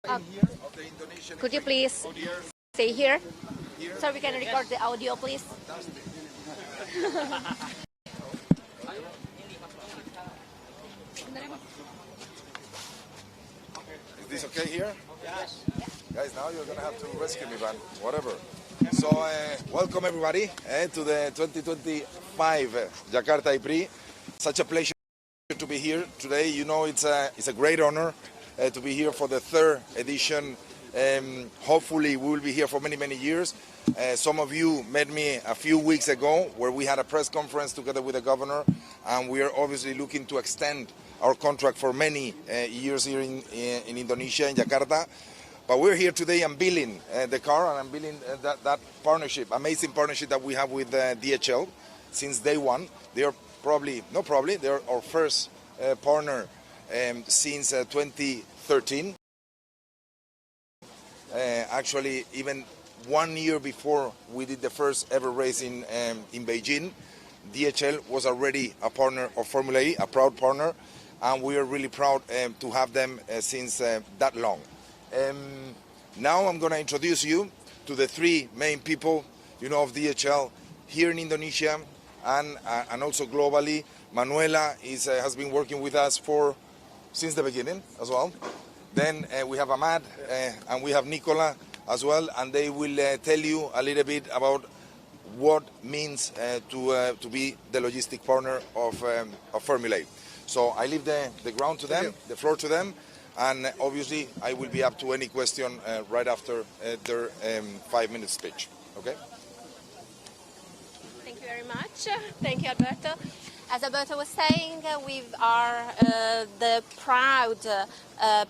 of the Indonesian. Could you please stay here? So we can record the audio, please. Is this okay here? Yes. Guys, now you're gonna have to rescue me, man. Whatever. So, welcome everybody to the 2025 Jakarta E-Prix. Such a pleasure to be here today. You know, it's a great honor to be here for the third edition. Hopefully, we will be here for many, many years. Some of you met me a few weeks ago where we had a press conference together with the governor, and we are obviously looking to extend our contract for many years here in Indonesia, in Jakarta. But we're here today unveiling the car and unveiling that partnership, amazing partnership that we have with DHL since day one. They are they're our first partner since 2013. Actually, even 1 year before we did the first ever race in Beijing, DHL was already a partner of Formula E, a proud partner, and we are really proud to have them since that long. Now I'm going to introduce you to the three main people, of DHL here in Indonesia and also globally. Manuela has been working with us since the beginning as well. Then we have Ahmad and we have Nicola as well, and they will tell you a little bit about what means to be the logistic partner of Formula E. So I leave the ground to them, the floor to them, and obviously I will be up to any question right after their 5-minute speech. Okay? Thank you very much. Thank you, Alberto. As Alberto was saying, we are the proud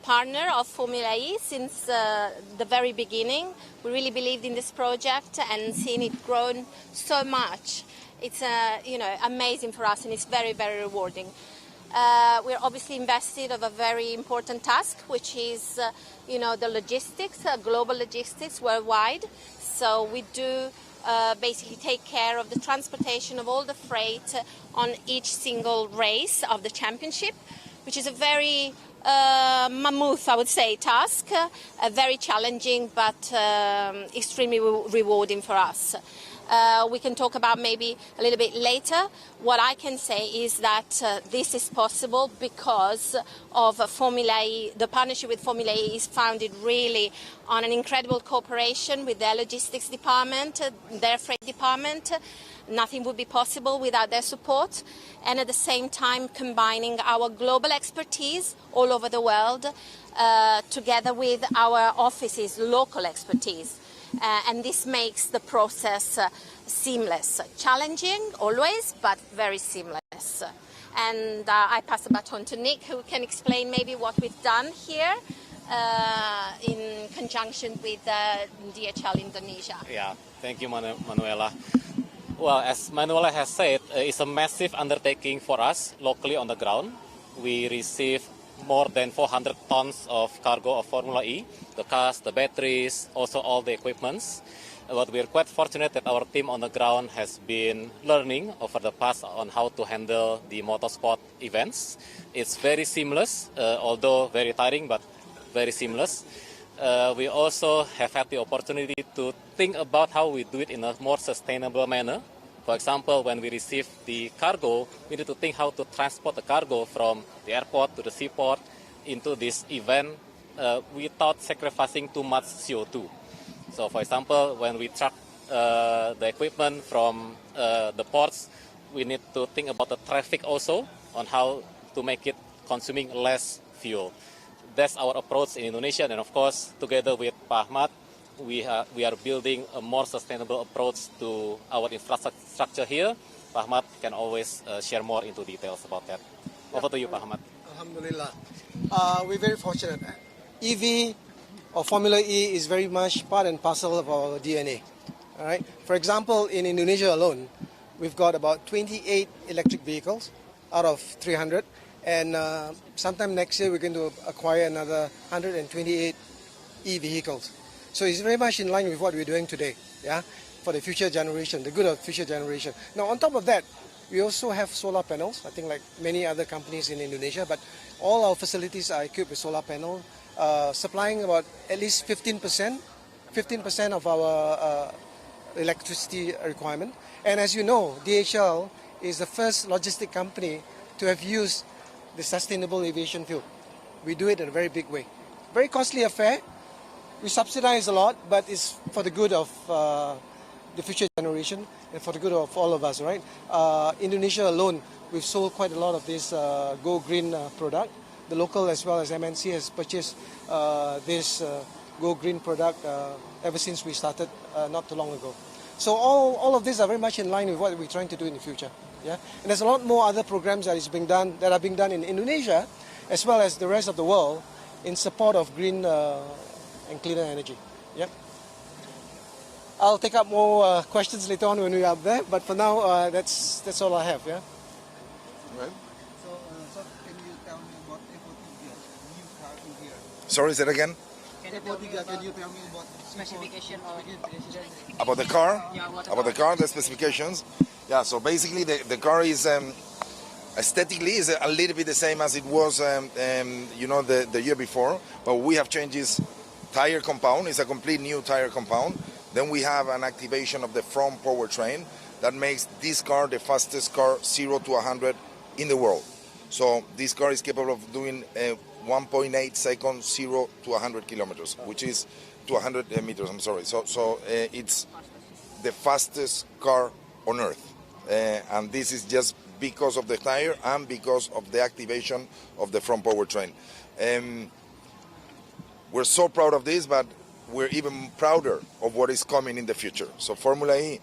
partner of Formula E since the very beginning. We really believed in this project and seen it grown so much. It's amazing for us, and it's very, very rewarding. We're obviously invested of a very important task, which is the logistics, global logistics worldwide. So we do basically take care of the transportation of all the freight on each single race of the championship, which is a very mammoth, I would say, task, very challenging but extremely rewarding for us. We can talk about maybe a little bit later. What I can say is that this is possible because of Formula E. The partnership with Formula E is founded really on an incredible cooperation with their logistics department, their freight department. Nothing would be possible without their support. And at the same time, combining our global expertise all over the world together with our office's local expertise. And this makes the process seamless. Challenging, always, but very seamless. And I pass the baton to Nick, who can explain maybe what we've done here in conjunction with DHL Indonesia. Yeah, thank you, Manuela. Well, as Manuela has said, it's a massive undertaking for us locally on the ground. We receive more than 400 tons of cargo of Formula E, the cars, the batteries, also all the equipments. But we're quite fortunate that our team on the ground has been learning over the past on how to handle the motorsport events. It's very seamless, although very tiring, but very seamless. We also have had the opportunity to think about how we do it in a more sustainable manner. For example, when we receive the cargo, we need to think how to transport the cargo from the airport to the seaport into this event without sacrificing too much CO2. So, for example, when we truck the equipment from the ports, we need to think about the traffic also on how to make it consuming less fuel. That's our approach in Indonesia, and of course, together with Pak Ahmad, we are building a more sustainable approach to our infrastructure here. Pak Ahmad can always share more into details about that. Over to you, Pak Ahmad. Alhamdulillah. We're very fortunate. EV or Formula E is very much part and parcel of our DNA. All right. For example, in Indonesia alone, we've got about 28 electric vehicles out of 300. And sometime next year, we're going to acquire another 128 e-vehicles. So it's very much in line with what we're doing today, yeah, for the future generation, the good of future generation. Now, on top of that, we also have solar panels, I think like many other companies in Indonesia, but all our facilities are equipped with solar panel. supplying about at least 15% of our electricity requirement. And as you know, DHL is the first logistic company to have used the sustainable aviation fuel. We do it in a very big way. Very costly affair. We subsidize a lot, but it's for the good of the future generation and for the good of all of us, right? Indonesia alone, we've sold quite a lot of this Go Green product. The local as well as MNC has purchased this Go Green product ever since we started not too long ago. So all of these are very much in line with what we're trying to do in the future. Yeah? And there's a lot more other programs that are being done in Indonesia as well as the rest of the world in support of green and cleaner energy. Yep. I'll take up more questions later on when we're up there, but for now, that's all I have. Yeah. Right. So can you tell me about Evo3, new car in here? Sorry, say it again. Evo3, can you tell me about specification or About the car? Yeah, About the car, the specifications? Yeah, so basically the car is aesthetically is a little bit the same as it was the year before, but we have changed this tire compound. It's a complete new tire compound. Then we have an activation of the front powertrain that makes this car the fastest car 0 to 100 in the world. So this car is capable of doing 1.8 seconds 0 to 100 kilometers, which is to 100 meters, I'm sorry. So it's the fastest car on earth. And this is just because of the tire and because of the activation of the front powertrain. We're so proud of this, but we're even prouder of what is coming in the future. So Formula E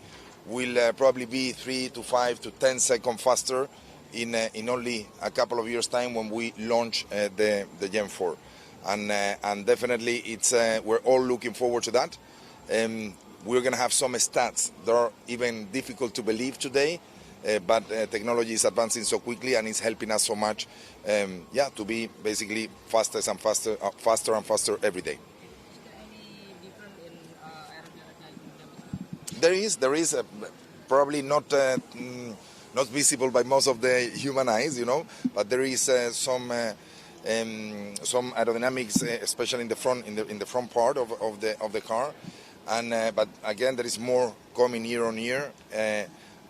will probably be 3 to 5 to 10 seconds faster in only a couple of years' time when we launch the Gen 4. And definitely we're all looking forward to that. We're going to have some stats that are even difficult to believe today, but technology is advancing so quickly and it's helping us so much to be basically faster and faster every day. There is probably not visible by most of the human eyes, but there is some aerodynamics, especially in the front part of the car, and but again there is more coming year on year,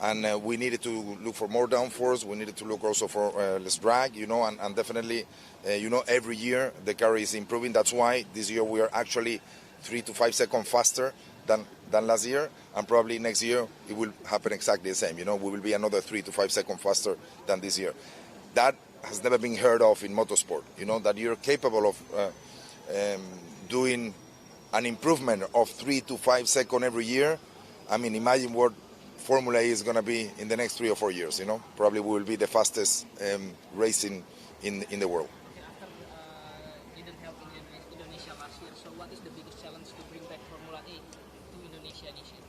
and we needed to look for more downforce. We needed to look also for less drag, and definitely, every year the car is improving. That's why this year we are actually 3 to 5 seconds faster than last year, and probably next year it will happen exactly the same. We will be another 3 to 5 seconds faster than this year. That has never been heard of in motorsport. That you're capable of doing an improvement of 3 to 5 seconds every year. I mean, imagine what Formula E is going to be in the next 3 or 4 years. Probably we will be the fastest racing in the world. Didn't help in Indonesia last year. So what is the biggest challenge to bring back Formula E to Indonesia this year?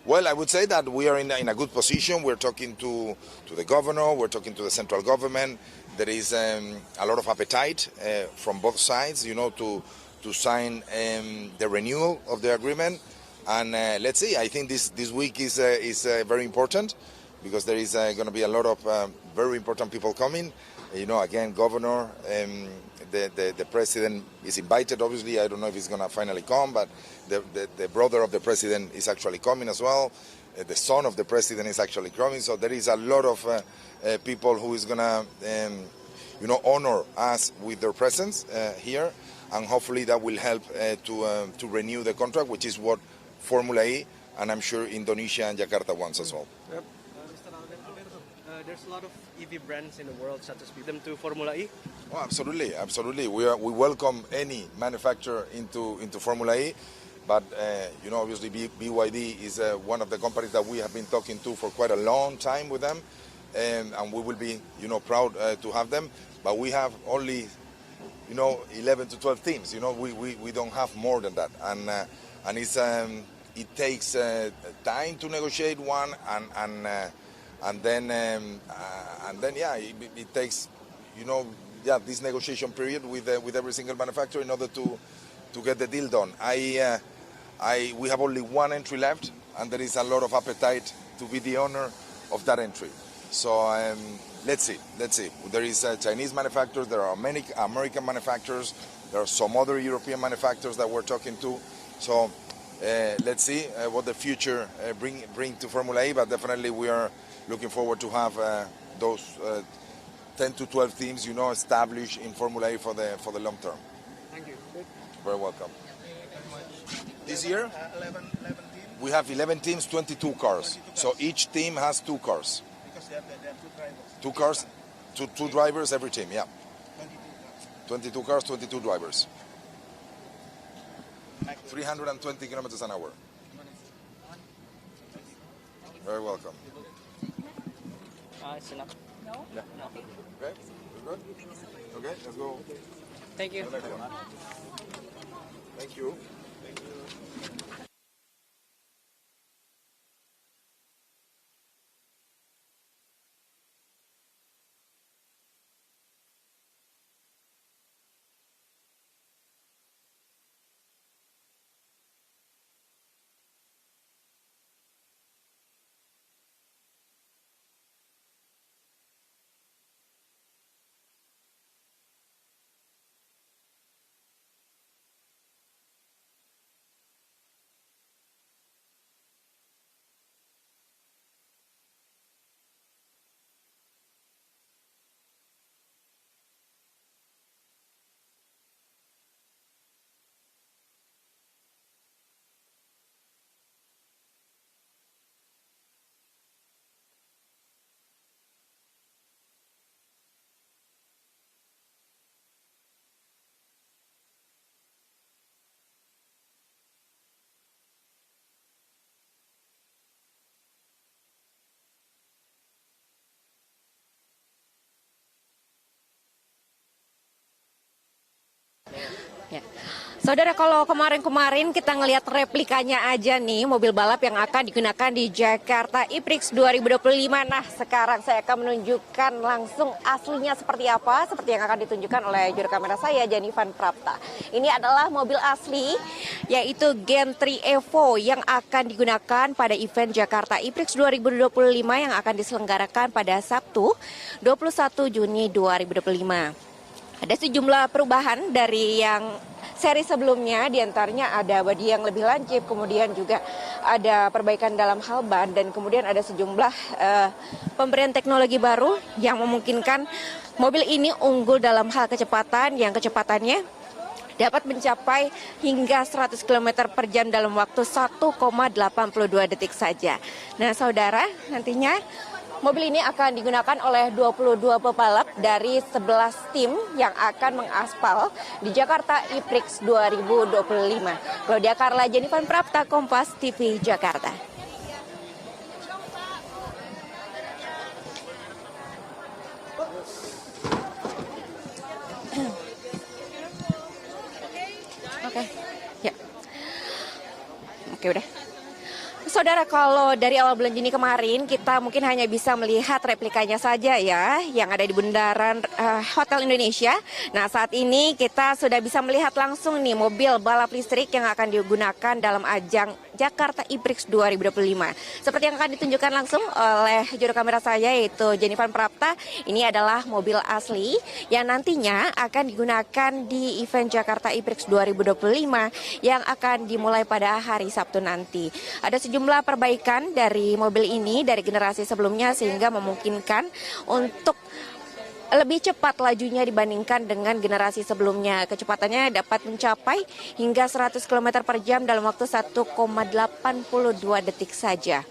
Well, I would say that we are in a good position. We're talking to the governor, we're talking to the central government. There is a lot of appetite from both sides, to sign the renewal of the agreement. And let's see, I think this week is very important because there is going to be a lot of very important people coming. Again, governor, the president is invited, obviously. I don't know if he's going to finally come, but the brother of the president is actually coming as well. The son of the president is actually coming. So there is a lot of people who is going to, honor us with their presence here. And hopefully that will help to renew the contract, which is what Formula E and I'm sure Indonesia and Jakarta wants as well. Yep. Mr. Alberto, there's a lot of EV brands in the world, such as them to Formula E. Oh, absolutely. We welcome any manufacturer into Formula E, but obviously BYD is one of the companies that we have been talking to for quite a long time with them, and we will be proud to have them. But we have only 11 to 12 teams. We don't have more than that, and it's it takes time to negotiate one, and then it takes this negotiation period with every single manufacturer in order to get the deal done. We have only one entry left, and there is a lot of appetite to be the owner of that entry. So let's see. There is Chinese manufacturers, there are many American manufacturers, There are some other European manufacturers that we're talking to. So let's see what the future bring to Formula E, but definitely we are looking forward to have those 10 to 12 teams, established in Formula E for the long term. Thank you. Very welcome. This year, 11 teams. we have 11 teams, 22 cars. So each team has 2 cars. Because they have 2 drivers. 2 cars, two drivers every team, yeah. 22 22 cars, cars. 22 drivers. 320 kilometers an hour. Very welcome. It's enough. Yeah. Okay, good. Okay, let's go. Thank you. Thank you. Ya. Saudara, kalau kemarin-kemarin kita ngelihat replikanya aja nih mobil balap yang akan digunakan di Jakarta E-Prix 2025. Nah, sekarang saya akan menunjukkan langsung aslinya seperti apa, seperti yang akan ditunjukkan oleh juru kamera saya, Janivan Prapta. Ini adalah mobil asli, yaitu Gen 3 Evo yang akan digunakan pada event Jakarta E-Prix 2025 yang akan diselenggarakan pada Sabtu 21 Juni 2025. Ada sejumlah perubahan dari yang seri sebelumnya, diantaranya ada bodi yang lebih lancip, kemudian juga ada perbaikan dalam hal ban, dan kemudian ada sejumlah pemberian teknologi baru yang memungkinkan mobil ini unggul dalam hal kecepatan, yang kecepatannya dapat mencapai hingga 100 km per jam dalam waktu 1,82 detik saja. Nah, saudara, nantinya mobil ini akan digunakan oleh 22 pebalap dari 11 tim yang akan mengaspal di Jakarta E-Prix 2025. Claudia Carla, Janivan Prapta, Kompas TV, Jakarta. Oke, ya. Oke, udah. Saudara, kalau dari awal bulan Juni kemarin kita mungkin hanya bisa melihat replikanya saja ya, yang ada di bundaran Hotel Indonesia. Nah, saat ini kita sudah bisa melihat langsung nih mobil balap listrik yang akan digunakan dalam ajang Jakarta E-Prix 2025. Seperti yang akan ditunjukkan langsung oleh juru kamera saya, yaitu Janivan Prapta. Ini adalah mobil asli yang nantinya akan digunakan di event Jakarta E-Prix 2025 yang akan dimulai pada hari Sabtu nanti. Ada sejumlah perbaikan dari mobil ini dari generasi sebelumnya sehingga memungkinkan untuk lebih cepat lajunya dibandingkan dengan generasi sebelumnya. Kecepatannya dapat mencapai hingga 100 km per jam dalam waktu 1,82 detik saja.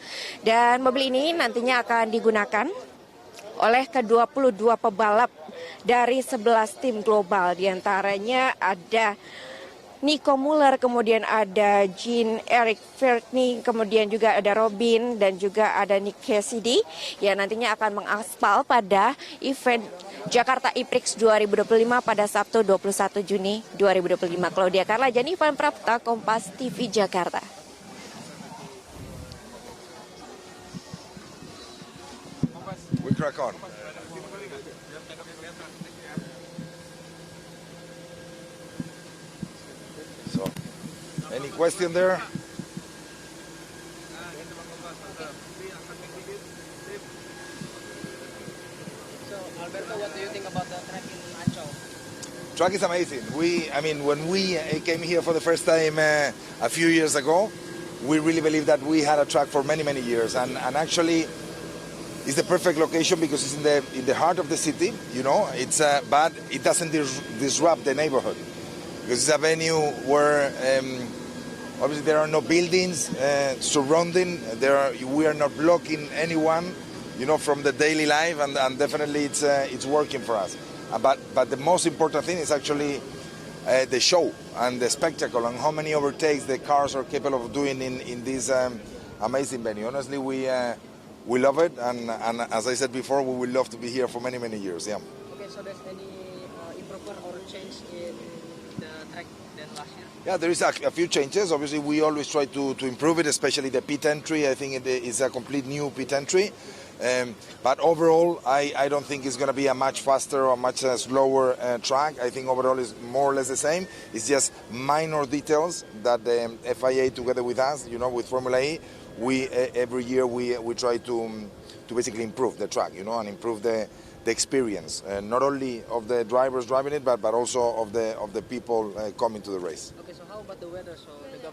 Dan mobil ini nantinya akan digunakan oleh ke-22 pebalap dari 11 tim global. Di antaranya ada Nico Muller, kemudian ada Jean-Eric Vergne, kemudian juga ada Robin, dan juga ada Nick Cassidy yang nantinya akan mengaspal pada event Jakarta E-Prix 2025 pada Sabtu 21 Juni 2025. Claudia Carla, Janivan Prapta, Kompas TV, Jakarta. We crack on. So, any question there? So, Alberto, what do you think about the track in Ancol? Track is amazing. When we came here for the first time a few years ago, we really believed that we had a track for many, many years. And actually, it's the perfect location because it's in the heart of the city, It's but it doesn't disrupt the neighborhood. Because it's a venue where obviously there are no buildings surrounding. We are not blocking anyone, from the daily life, and definitely it's working for us. But the most important thing is actually the show and the spectacle and how many overtakes the cars are capable of doing in this amazing venue. Honestly, we love it, and as I said before, we will love to be here for many, many years. Yeah. Okay, so there's any improvement or change in the track than last year? Yeah, there is a few changes. Obviously, we always try to improve it, especially the pit entry. I think it is a complete new pit entry. But overall, I don't think it's going to be a much faster or much slower track. I think overall it's more or less the same. It's just minor details that the FIA, together with us, with Formula E, every year we try to basically improve the track, and improve the experience, not only of the drivers driving it, but also of the people coming to the race. Okay, so how about the weather? So the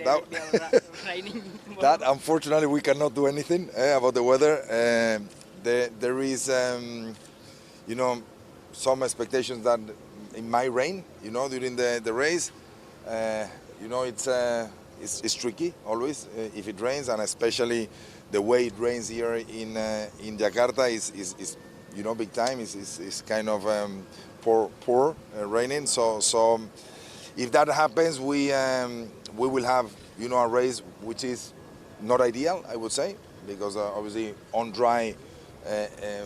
government raining. That unfortunately we cannot do anything about the weather. There is, some expectations that it might rain, during the race. It's tricky always if it rains, and especially the way it rains here in Jakarta is big time. It's kind of poor raining. So if that happens, we will have a race which is not ideal, I would say, because obviously on dry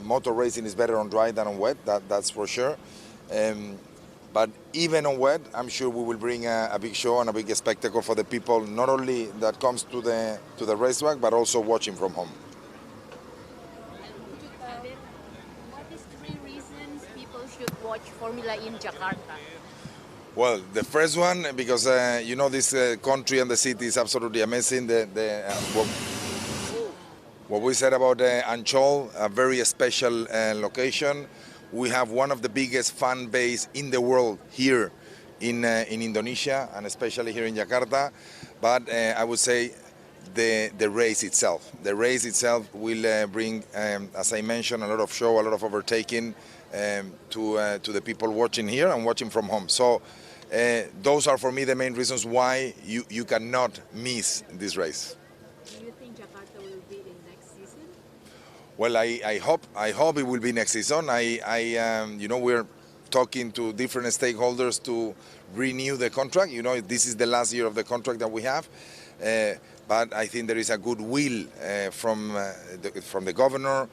motor racing is better on dry than on wet. That's for sure. But even on wet, I'm sure we will bring a big show and a big spectacle for the people, not only that comes to the racetrack, but also watching from home. What is 3 reasons people should watch Formula E in Jakarta? Well, the first one, because this country and the city is absolutely amazing. What we said about Ancol, a very special location. We have one of the biggest fan base in the world here in Indonesia, and especially here in Jakarta. But I would say the race itself. The race itself will bring, as I mentioned, a lot of show, a lot of overtaking to the people watching here and watching from home. So those are for me the main reasons why you cannot miss this race. Do you think Jakarta will be in next season? Well, I hope it will be next season. We're talking to different stakeholders to renew the contract. This is the last year of the contract that we have. But I think there is a good will from the governor,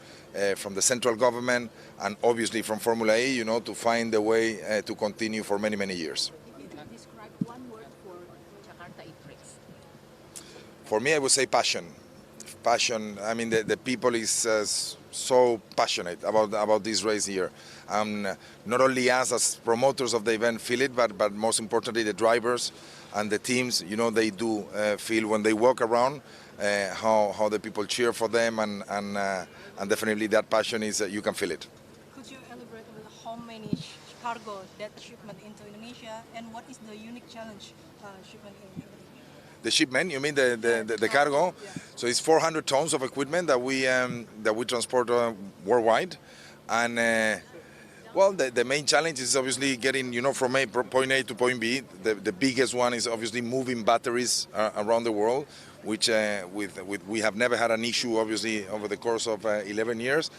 from the central government, and obviously from Formula E, to find a way to continue for many, many years. If you could describe one word for Jakarta E-Prix. For me, I would say passion. Passion. I mean, the people is so passionate about this race here. Not only us as promoters of the event feel it, but most importantly the drivers and the teams. They do feel when they walk around how the people cheer for them, and definitely that passion is you can feel it. Could you elaborate a little how many cargo that shipment into Indonesia, and what is the unique challenge shipment in Indonesia? The shipment, you mean the cargo? Yeah. So it's 400 tons of equipment that we transport worldwide, and the main challenge is obviously getting from point A to point B. The biggest one is obviously moving batteries around the world, which we have never had an issue obviously over the course of 11 years,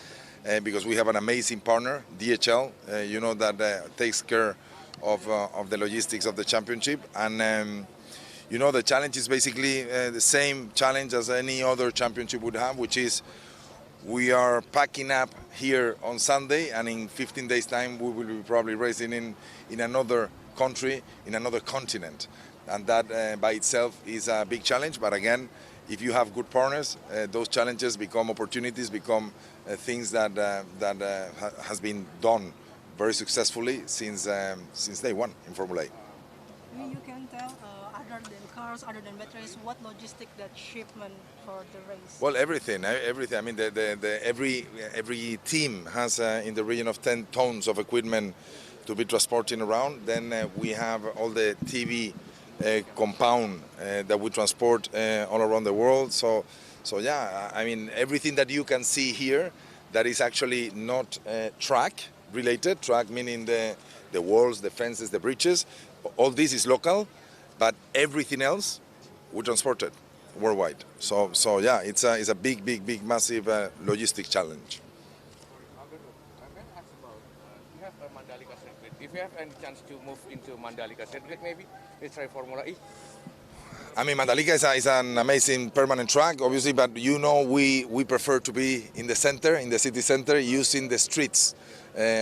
because we have an amazing partner, DHL, that takes care of the logistics of the championship. And the challenge is basically the same challenge as any other championship would have, which is we are packing up here on Sunday, and in 15 days' time we will be probably racing in another country, in another continent. And that by itself is a big challenge. But again, if you have good partners, those challenges become opportunities, become things that has been done very successfully since day one in Formula E. You can tell, other than cars, other than batteries, what logistic that shipment for the race? Well, everything. I mean, every team has in the region of 10 tons of equipment be transporting around. Then we have all the TV compound that we transport all around the world. So yeah, I mean, everything that you can see here that is actually not track related, track meaning the walls, the fences, the bridges, all this is local, but everything else we transport it worldwide. So yeah, it's a big, massive logistic challenge. You have a Mandalika circuit. If you have any chance to move into Mandalika circuit, maybe let's try Formula E. I mean, Mandalika is an amazing permanent track, obviously, but you know we prefer to be in the center, in the city center, using the streets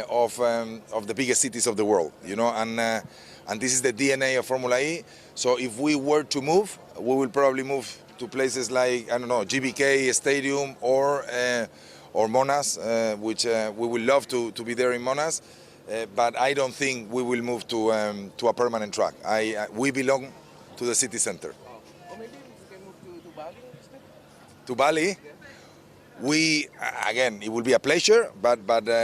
of the biggest cities of the world, you know, and this is the DNA of Formula E. So if we were to move, we will probably move to places like, I don't know, GBK Stadium or Monas, which we would love to be there in Monas, but I don't think we will move to a permanent track. We belong to the city center. Or maybe we can move to Bali instead? To Bali? We, again, it will be a pleasure, but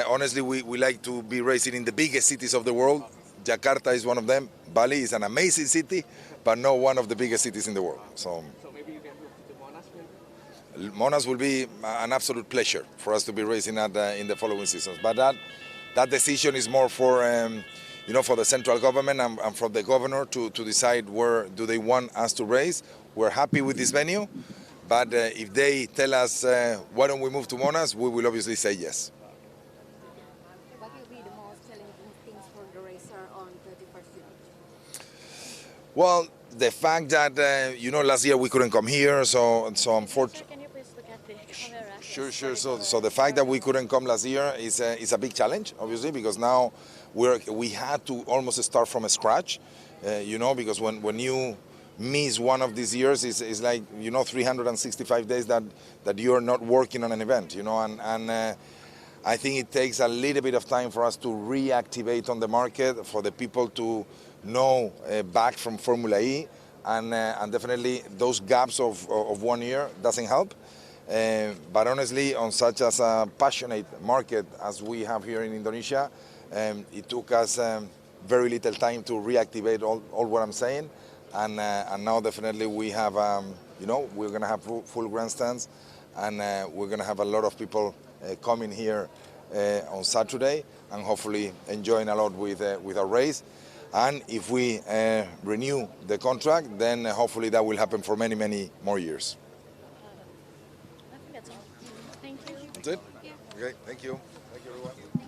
honestly, we like to be racing in the biggest cities of the world. Jakarta is one of them. Bali is an amazing city, but not one of the biggest cities in the world. So maybe you can move to Monas maybe? Monas will be an absolute pleasure for us to be racing at in the following seasons. But that decision is more for for the central government and from the governor to decide where do they want us to race. We're happy with this venue, but if they tell us why don't we move to Monas, we will obviously say yes. What will be the most challenging things for the racer on 31st June? Well, the fact that last year we couldn't come here, so unfortunately. Can you please look at the camera? Sure. So the fact that we couldn't come last year is a big challenge, obviously, because now we had to almost start from scratch, because when you miss one of these years, it's like 365 days that you're not working on an event, and I think it takes a little bit of time for us to reactivate on the market, for the people to know back from Formula E, and definitely those gaps of 1 year doesn't help. But honestly, on such as a passionate market as we have here in Indonesia, it took us very little time to reactivate all what I'm saying, and now definitely we have, we're going to have full grandstands, and we're going to have a lot of people coming here on Saturday and hopefully enjoying a lot with our race. And if we renew the contract, then hopefully that will happen for many, many more years. I think that's all. Thank you. That's it? Yeah. Okay, thank you. Thank you, everyone.